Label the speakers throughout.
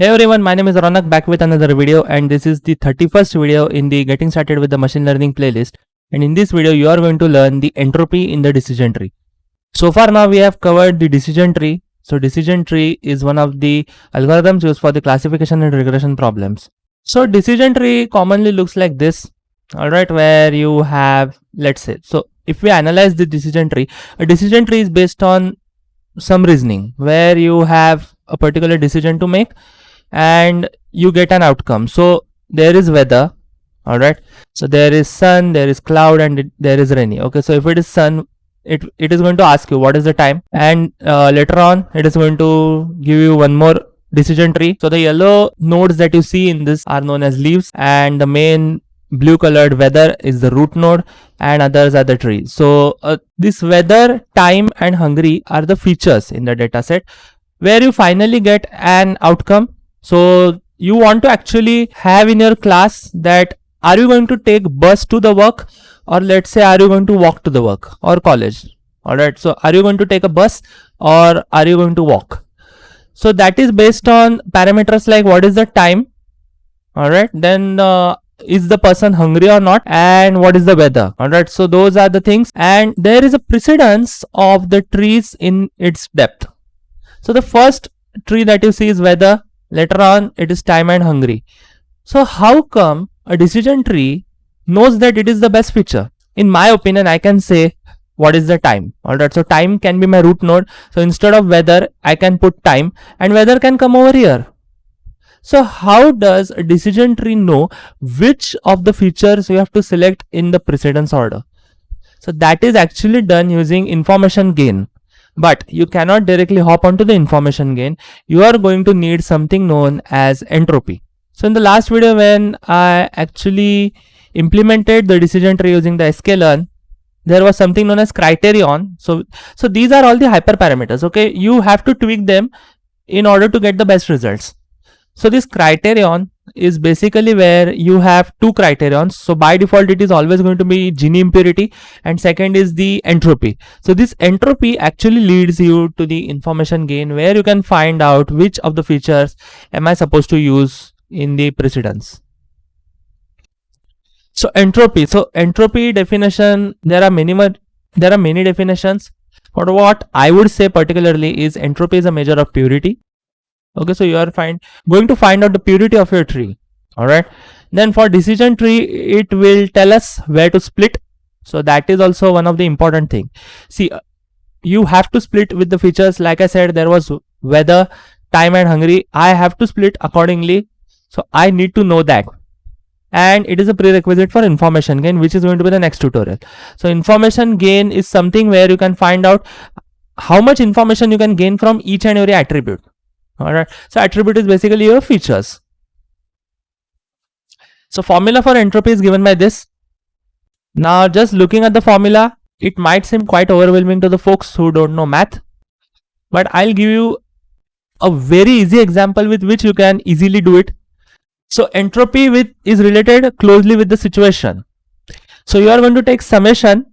Speaker 1: Hey everyone, my name is Ronak, back with another video, and this is the 31st video in the Getting Started with the Machine Learning playlist. And in this video you are going to learn the entropy in the decision tree. So far now we have covered the decision tree. So decision tree is one of the algorithms used for the classification and regression problems. So decision tree commonly looks like this, alright, where you have, let's say, so if we analyze the decision tree, a decision tree is based on some reasoning where you have a particular decision to make and you get an outcome. So there is weather, alright, so there is sun, there is cloud, and there is rainy. Okay, so if it is sun, it is going to ask you what is the time, and later on it is going to give you one more decision tree. So the yellow nodes that you see in this are known as leaves, and the main blue colored weather is the root node, and others are the trees. So this weather, time, and hungry are the features in the data set where you finally get an outcome. So you want to actually have in your class that are you going to take bus to the work, or let's say are you going to walk to the work or college. Alright, so are you going to take a bus or are you going to walk? So that is based on parameters like what is the time, alright, then is the person hungry or not, and what is the weather. Alright, so those are the things, and there is a precedence of the trees in its depth. So the first tree that you see is weather, later on it is time and hungry. So how come a decision tree knows that it is the best feature? In my opinion, I can say what is the time. Alright, so time can be my root node. So instead of weather, I can put time, and weather can come over here. So how does a decision tree know which of the features you have to select in the precedence order? So that is actually done using information gain. But you cannot directly hop onto the information gain. You are going to need something known as entropy. So in the last video, when I actually implemented the decision tree using the sklearn, there was something known as criterion. So these are all the hyperparameters. Okay, you have to tweak them in order to get the best results. So this criterion is basically where you have two criterions. So by default it is always going to be Gini impurity, and second is the entropy. So this entropy actually leads you to the information gain, where you can find out which of the features am I supposed to use in the precedence. So entropy definition, there are many definitions, but what I would say particularly is entropy is a measure of purity. Okay, so you are going to find out the purity of your tree. Alright, then for decision tree, it will tell us where to split. So that is also one of the important thing. See, you have to split with the features. Like I said, there was weather, time, and hungry. I have to split accordingly. So I need to know that. And it is a prerequisite for information gain, which is going to be the next tutorial. So information gain is something where you can find out how much information you can gain from each and every attribute. Alright, so attribute is basically your features. So formula for entropy is given by this. Now just looking at the formula, it might seem quite overwhelming to the folks who don't know math, but I'll give you a very easy example with which you can easily do it. So entropy is related closely with the situation. So you are going to take summation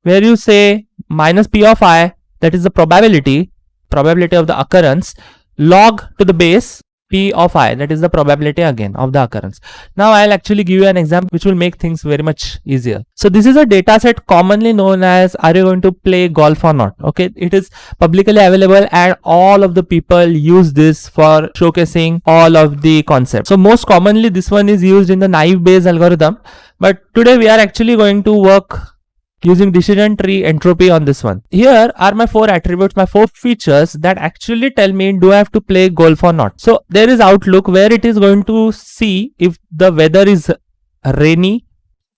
Speaker 1: where you say minus p of I, that is the probability of the occurrence, log to the base p of I, that is the probability again of the occurrence. Now I'll actually give you an example which will make things very much easier. So this is a data set commonly known as are you going to play golf or not. Okay, it is publicly available and all of the people use this for showcasing all of the concepts. So most commonly this one is used in the naive Bayes algorithm, but today we are actually going to work using decision tree entropy on this one. Here are my four attributes, my four features that actually tell me do I have to play golf or not. So there is outlook, where it is going to see if the weather is rainy,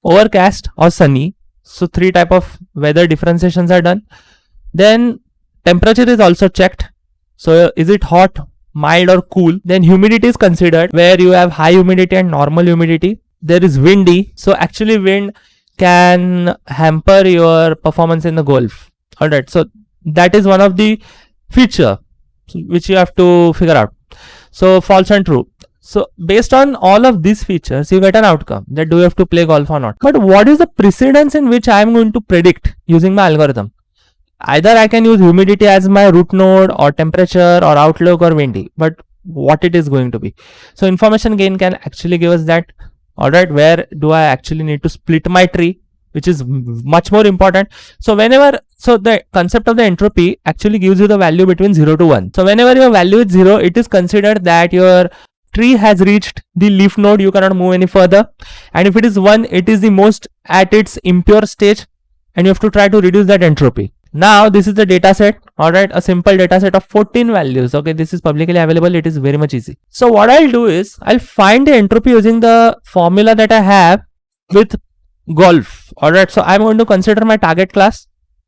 Speaker 1: overcast, or sunny. So three type of weather differentiations are done. Then temperature is also checked. So is it hot, mild, or cool? Then humidity is considered, where you have high humidity and normal humidity. There is windy. So actually wind can hamper your performance in the golf. Alright, so that is one of the feature which you have to figure out. So false and true. So based on all of these features, you get an outcome that do you have to play golf or not. But what is the precedence in which I am going to predict using my algorithm? Either I can use humidity as my root node, or temperature, or outlook, or windy. But what it is going to be. So information gain can actually give us that. All right, where do I actually need to split my tree, which is much more important. So the concept of the entropy actually gives you the value between 0 to 1. So whenever your value is 0, it is considered that your tree has reached the leaf node, you cannot move any further. And if it is 1, it is the most at its impure stage, and you have to try to reduce that entropy. Now this is the data set. All right, a simple data set of 14 values. Okay, this is publicly available. It is very much easy. So what I'll do is I'll find the entropy using the formula that I have with golf. All right, so I'm going to consider my target class,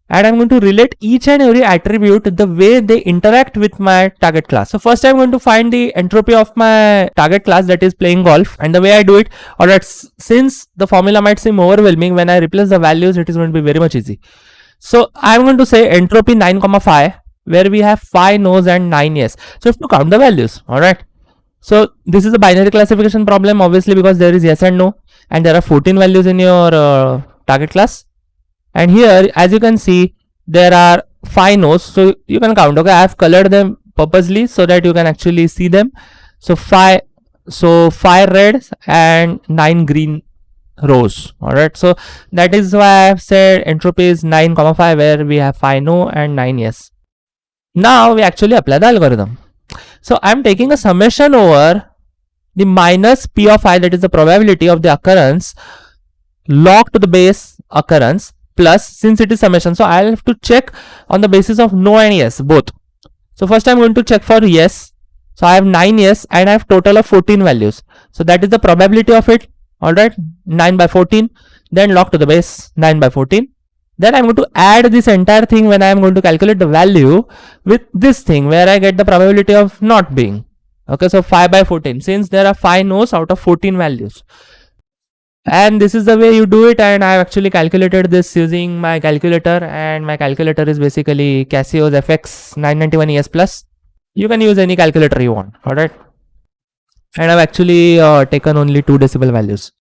Speaker 1: and I'm going to relate each and every attribute the way they interact with my target class. So first I'm going to find the entropy of my target class, that is playing golf. And the way I do it, all right, since the formula might seem overwhelming, when I replace the values, it is going to be very much easy. So I'm going to say entropy 9, 5, where we have 5 no's and 9 yes. So you have to count the values. All right. So this is a binary classification problem, obviously, because there is yes and no, and there are 14 values in your target class. And here, as you can see, there are 5 no's. So you can count. Okay, I have colored them purposely so that you can actually see them. So 5 red and 9 green rows. All right, so that is why I have said entropy is 9, 5, where we have 5 no and 9 yes. Now we actually apply the algorithm. So I'm taking a summation over the minus p of I, that is the probability of the occurrence, log to the base occurrence, plus, since it is summation, so I'll have to check on the basis of no and yes both. So first I'm going to check for yes. So I have 9 yes and I have total of 14 values. So that is the probability of it. All right, 9 by 14, then log to the base 9 by 14. Then I'm going to add this entire thing when I'm going to calculate the value with this thing where I get the probability of not being. Okay, so 5 by 14, since there are 5 no's out of 14 values. And this is the way you do it, and I've actually calculated this using my calculator, and my calculator is basically Casio's FX 991 ES Plus. You can use any calculator you want. All right. And I've actually taken only 2 decibel values.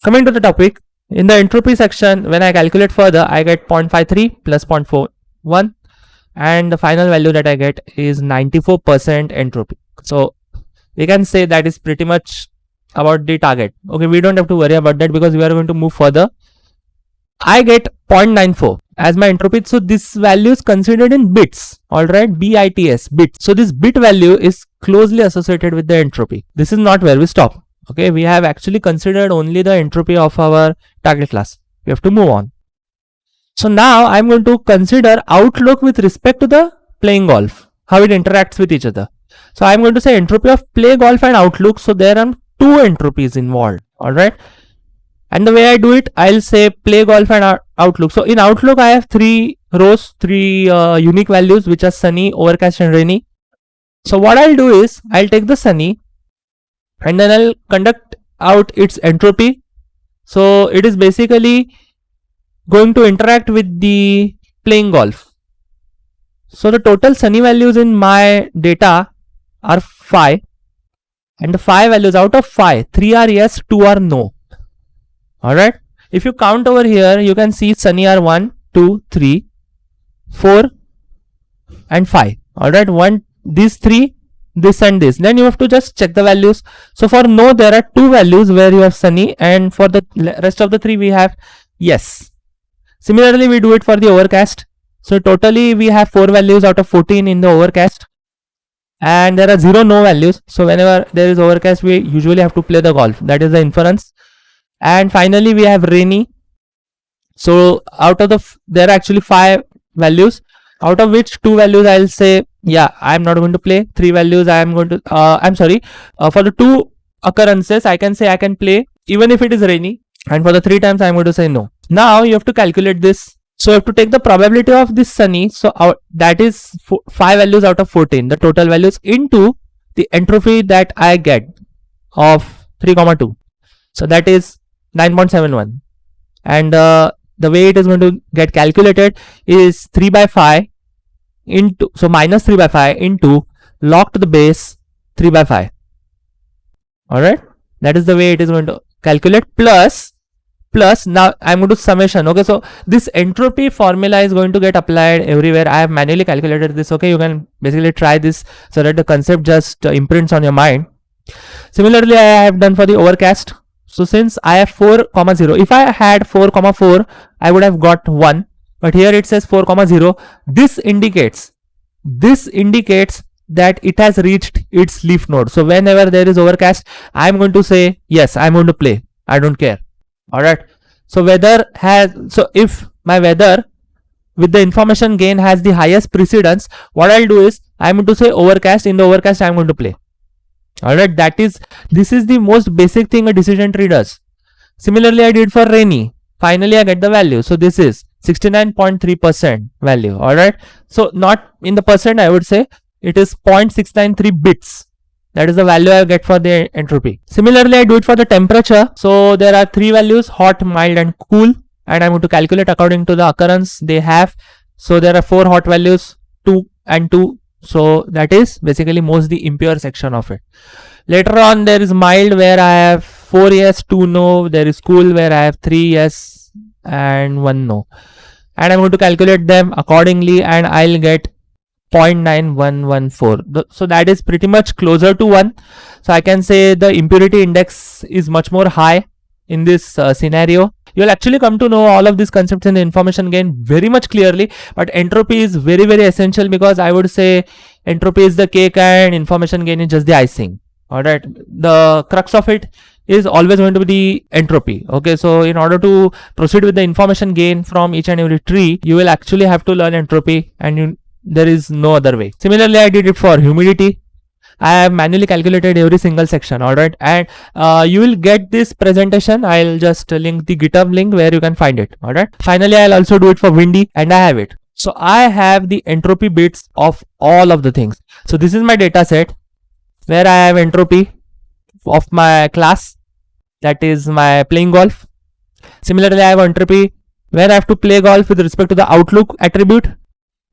Speaker 1: Coming to the topic, in the entropy section, when I calculate further, I get 0.53 plus 0.41, and the final value that I get is 94% entropy. So we can say that is pretty much about the target. Okay, we don't have to worry about that because we are going to move further. I get 0.94 as my entropy. So this value is considered in bits. All right, BITS, bits. So this bit value is closely associated with the entropy. This is not where we stop. Okay, we have actually considered only the entropy of our target class. We have to move on. So now I'm going to consider outlook with respect to the playing golf, how it interacts with each other. So I'm going to say entropy of play golf and outlook. So there are 2 entropies involved. All right. And the way I do it, I'll say play golf and outlook. So in outlook, I have 3 rows, 3 unique values, which are sunny, overcast and rainy. So what I'll do is I'll take the sunny and then I'll conduct out its entropy. So it is basically going to interact with the playing golf. So the total sunny values in my data are 5, and the 5 values out of 5, 3 are yes, 2 are no. All right. If you count over here, you can see sunny are 1, 2, 3, 4 and 5. All right. These 3, this and this. Then you have to just check the values. So for no, there are 2 values where you have sunny, and for the rest of the 3 we have yes. Similarly, we do it for the overcast. So totally we have 4 values out of 14 in the overcast, and there are 0 no values. So whenever there is overcast, we usually have to play the golf. That is the inference. And finally we have rainy. So out of there are actually 5 values, out of which 2 values I'll say yeah, I'm not going to play. 3 values I am going to for the 2 occurrences I can say I can play even if it is rainy, and for the 3 times I'm going to say no. Now you have to calculate this. So you have to take the probability of this sunny, so that is 5 values out of 14, the total values, into the entropy that I get of 3,2. So that is 9.71, and the way it is going to get calculated is 3 by 5 into, so minus 3 by 5 into log to the base 3 by 5. All right, that is the way it is going to calculate, plus plus now I'm going to summation. Okay, so this entropy formula is going to get applied everywhere. I have manually calculated this. Okay, you can basically try this so that the concept just imprints on your mind. Similarly, I have done for the overcast. So since I have 4, 0, if I had 4, 4, I would have got 1, but here it says 4, 0. This indicates that it has reached its leaf node. So whenever there is overcast, I'm going to say yes, I'm going to play. I don't care. All right. So if my weather with the information gain has the highest precedence, what I'll do is I'm going to say overcast. In the overcast, I'm going to play. All right. This is the most basic thing a decision tree does. Similarly, I did for rainy. Finally, I get the value. So this is 69.3% value. All right. So not in the percent, I would say it is 0.693 bits. That is the value I get for the entropy. Similarly, I do it for the temperature. So there are 3 values: hot, mild, and cool. And I'm going to calculate according to the occurrence they have. So there are 4 hot values, 2 and 2. So that is basically most the impure section of it. Later on, there is mild where I have 4 yes, 2 no. There is cool where I have 3 yes and 1 no. And I'm going to calculate them accordingly and I'll get 0.9114. So that is pretty much closer to 1. So I can say the impurity index is much more high in this scenario. You'll actually come to know all of these concepts in the information gain very much clearly, but entropy is very, very essential, because I would say entropy is the cake and information gain is just the icing. All right. The crux of it is always going to be the entropy. Okay. So in order to proceed with the information gain from each and every tree, you will actually have to learn entropy, and there is no other way. Similarly, I did it for humidity. I have manually calculated every single section. All right. And you will get this presentation. I'll just link the GitHub link where you can find it. All right. Finally, I'll also do it for windy, and I have it. So I have the entropy bits of all of the things. So this is my data set where I have entropy of my class, that is my playing golf. Similarly, I have entropy where I have to play golf with respect to the outlook attribute,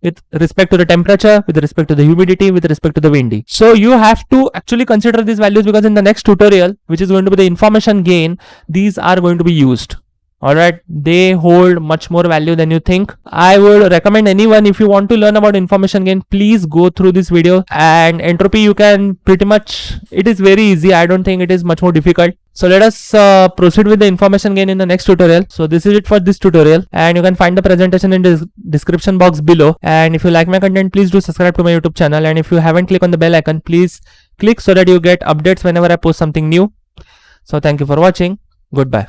Speaker 1: with respect to the temperature, with respect to the humidity, with respect to the windy. So you have to actually consider these values, because in the next tutorial, which is going to be the information gain, these are going to be used. All right. They hold much more value than you think. I would recommend anyone, if you want to learn about information gain, please go through this video. And entropy, you can pretty much, it is very easy. I don't think it is much more difficult. So let us proceed with the information gain in the next tutorial. So this is it for this tutorial, and you can find the presentation in the description box below. And if you like my content, please do subscribe to my YouTube channel. And if you haven't clicked on the bell icon, please click so that you get updates whenever I post something new. So thank you for watching. Goodbye.